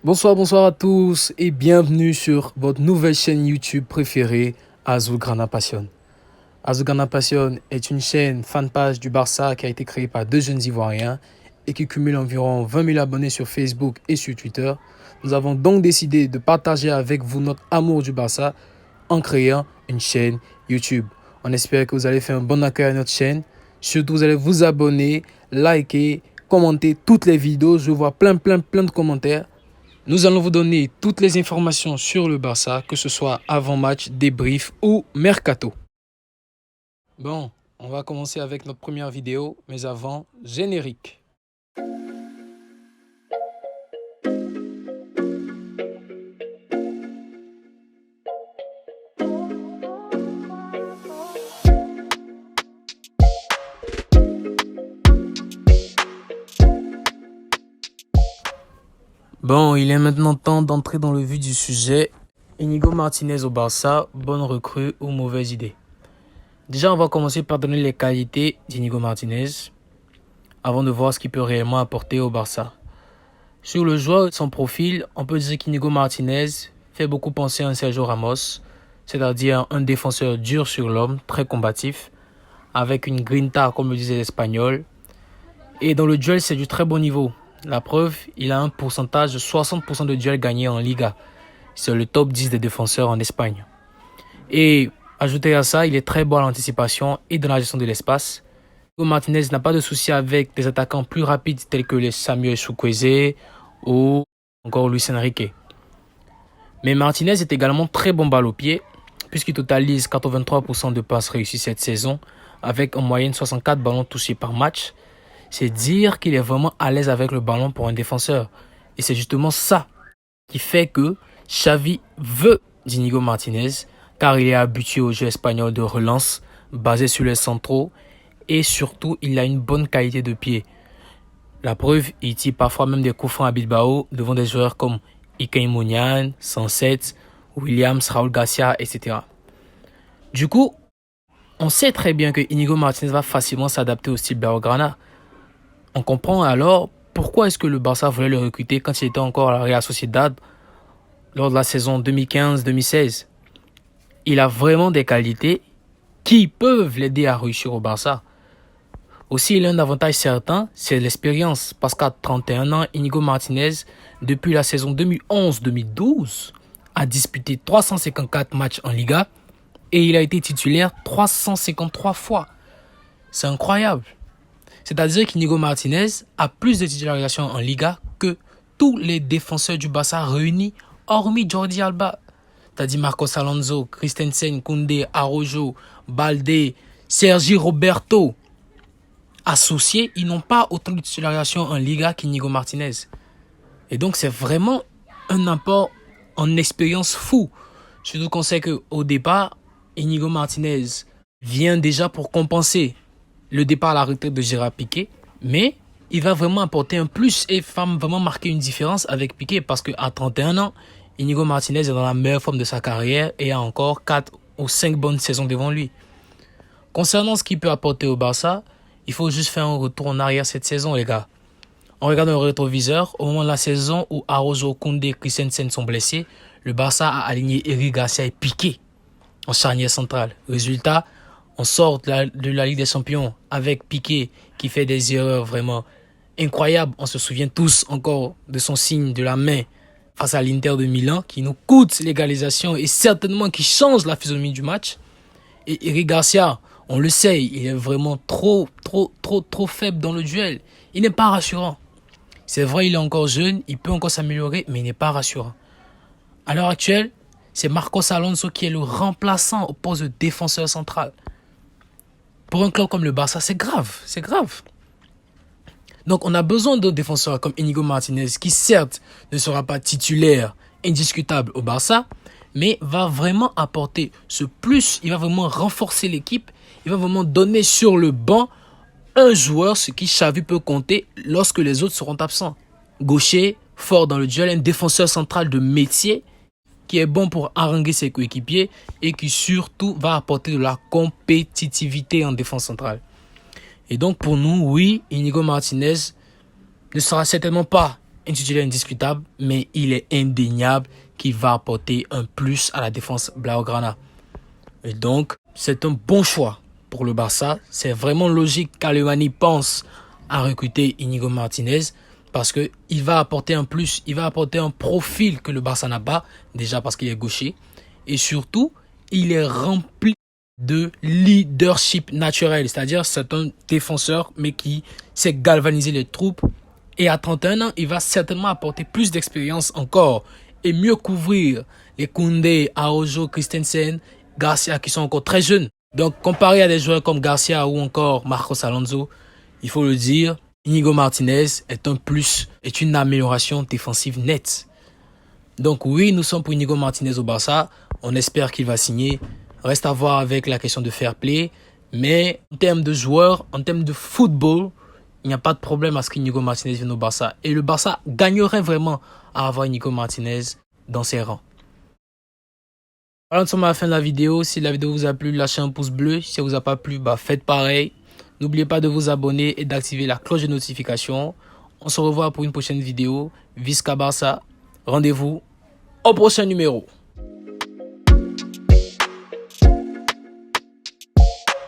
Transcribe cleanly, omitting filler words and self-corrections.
Bonsoir à tous et bienvenue sur votre nouvelle chaîne YouTube préférée, Azulgrana Passion. Azulgrana Passion est une chaîne fanpage du Barça qui a été créée par deux jeunes Ivoiriens et qui cumule environ 20 000 abonnés sur Facebook et sur Twitter. Nous avons donc décidé de partager avec vous notre amour du Barça en créant une chaîne YouTube. On espère que vous allez faire un bon accueil à notre chaîne. Surtout, vous allez vous abonner, liker, commenter toutes les vidéos. Je vois plein de commentaires. Nous allons vous donner toutes les informations sur le Barça, que ce soit avant-match, débrief ou mercato. Bon, on va commencer avec notre première vidéo, mais avant, générique. Bon, il est maintenant temps d'entrer dans le vif du sujet. Inigo Martinez au Barça, bonne recrue ou mauvaise idée? Déjà, on va commencer par donner les qualités d'Inigo Martinez avant de voir ce qu'il peut réellement apporter au Barça. Sur le joueur et son profil, on peut dire qu'Inigo Martinez fait beaucoup penser à un Sergio Ramos, c'est-à-dire un défenseur dur sur l'homme, très combatif, avec une grinta comme le disaient les Espagnols. Et dans le duel, c'est du très bon niveau. La preuve, il a un pourcentage de 60% de duels gagnés en Liga. C'est le top 10 des défenseurs en Espagne. Et ajouté à ça, il est très bon à l'anticipation et dans la gestion de l'espace. Hugo Martinez n'a pas de souci avec des attaquants plus rapides tels que les Samuel Chukwueze ou encore Luis Enrique. Mais Martinez est également très bon balle au pied puisqu'il totalise 83% de passes réussies cette saison avec en moyenne 64 ballons touchés par match. C'est dire qu'il est vraiment à l'aise avec le ballon pour un défenseur. Et c'est justement ça qui fait que Xavi veut d'Inigo Martinez, car il est habitué au jeu espagnol de relance, basé sur les centraux, et surtout, il a une bonne qualité de pied. La preuve, il tire parfois même des coups francs à Bilbao devant des joueurs comme Iker Muniain, Sanset, Williams, Raúl Garcia, etc. Du coup, on sait très bien que Inigo Martinez va facilement s'adapter au style Blaugrana. On comprend alors pourquoi est-ce que le Barça voulait le recruter quand il était encore à la Real Sociedad lors de la saison 2015-2016. Il a vraiment des qualités qui peuvent l'aider à réussir au Barça. Aussi, il a un avantage certain, c'est l'expérience. Parce qu'à 31 ans, Inigo Martinez, depuis la saison 2011-2012, a disputé 354 matchs en Liga et il a été titulaire 353 fois. C'est incroyable. C'est-à-dire qu'Inigo Martinez a plus de titularisations en Liga que tous les défenseurs du Barça réunis, hormis Jordi Alba. C'est-à-dire Marcos Alonso, Christensen, Koundé, Araujo, Balde, Sergi Roberto. Associés, ils n'ont pas autant de titularisations en Liga qu'Inigo Martinez. Et donc, c'est vraiment un apport en expérience fou. Surtout qu'on sait qu'au départ, Inigo Martinez vient déjà pour compenser le départ à la retraite de Gérard Piqué, mais il va vraiment apporter un plus et va vraiment marquer une différence avec Piqué parce qu'à 31 ans, Inigo Martinez est dans la meilleure forme de sa carrière et a encore 4 ou 5 bonnes saisons devant lui. Concernant ce qu'il peut apporter au Barça, il faut juste faire un retour en arrière cette saison, les gars. On regarde le rétroviseur, au moment de la saison où Araujo, Koundé et Christensen sont blessés, le Barça a aligné Eric Garcia et Piqué en charnière centrale. Résultat, on sort de la Ligue des Champions avec Piqué qui fait des erreurs vraiment incroyables. On se souvient tous encore de son signe de la main face à l'Inter de Milan qui nous coûte l'égalisation et certainement qui change la physionomie du match. Et Eric Garcia, on le sait, il est vraiment trop faible dans le duel. Il n'est pas rassurant. C'est vrai, il est encore jeune, il peut encore s'améliorer, mais il n'est pas rassurant. À l'heure actuelle, c'est Marcos Alonso qui est le remplaçant au poste de défenseur central. Pour un club comme le Barça, c'est grave. Donc, on a besoin d'un défenseur comme Inigo Martinez qui, certes, ne sera pas titulaire indiscutable au Barça, mais va vraiment apporter ce plus. Il va vraiment renforcer l'équipe. Il va vraiment donner sur le banc un joueur sur qui Xavi peut compter lorsque les autres seront absents. Gaucher, fort dans le duel, un défenseur central de métier qui est bon pour haranguer ses coéquipiers et qui surtout va apporter de la compétitivité en défense centrale. Et donc pour nous, oui, Inigo Martinez ne sera certainement pas un titulaire indiscutable, mais il est indéniable qu'il va apporter un plus à la défense blaugrana. Et donc, c'est un bon choix pour le Barça. C'est vraiment logique qu'Alemany pense à recruter Inigo Martinez parce qu'il va apporter un plus, il va apporter un profil que le Barça n'a pas, déjà parce qu'il est gaucher. Et surtout, il est rempli de leadership naturel, c'est-à-dire c'est un défenseur mais qui sait galvaniser les troupes. Et à 31 ans, il va certainement apporter plus d'expérience encore et mieux couvrir les Koundé, Araujo, Christensen, Garcia qui sont encore très jeunes. Donc comparé à des joueurs comme Garcia ou encore Marcos Alonso, il faut le dire, Inigo Martinez est un plus, est une amélioration défensive nette. Donc oui, nous sommes pour Inigo Martinez au Barça. On espère qu'il va signer. Reste à voir avec la question de fair play. Mais en termes de joueurs, en termes de football, il n'y a pas de problème à ce qu'Inigo Martinez vienne au Barça. Et le Barça gagnerait vraiment à avoir Inigo Martinez dans ses rangs. Voilà, nous sommes à la fin de la vidéo. Si la vidéo vous a plu, lâchez un pouce bleu. Si ça vous a pas plu, faites pareil. N'oubliez pas de vous abonner et d'activer la cloche de notification. On se revoit pour une prochaine vidéo. Visca Barça. Rendez-vous au prochain numéro.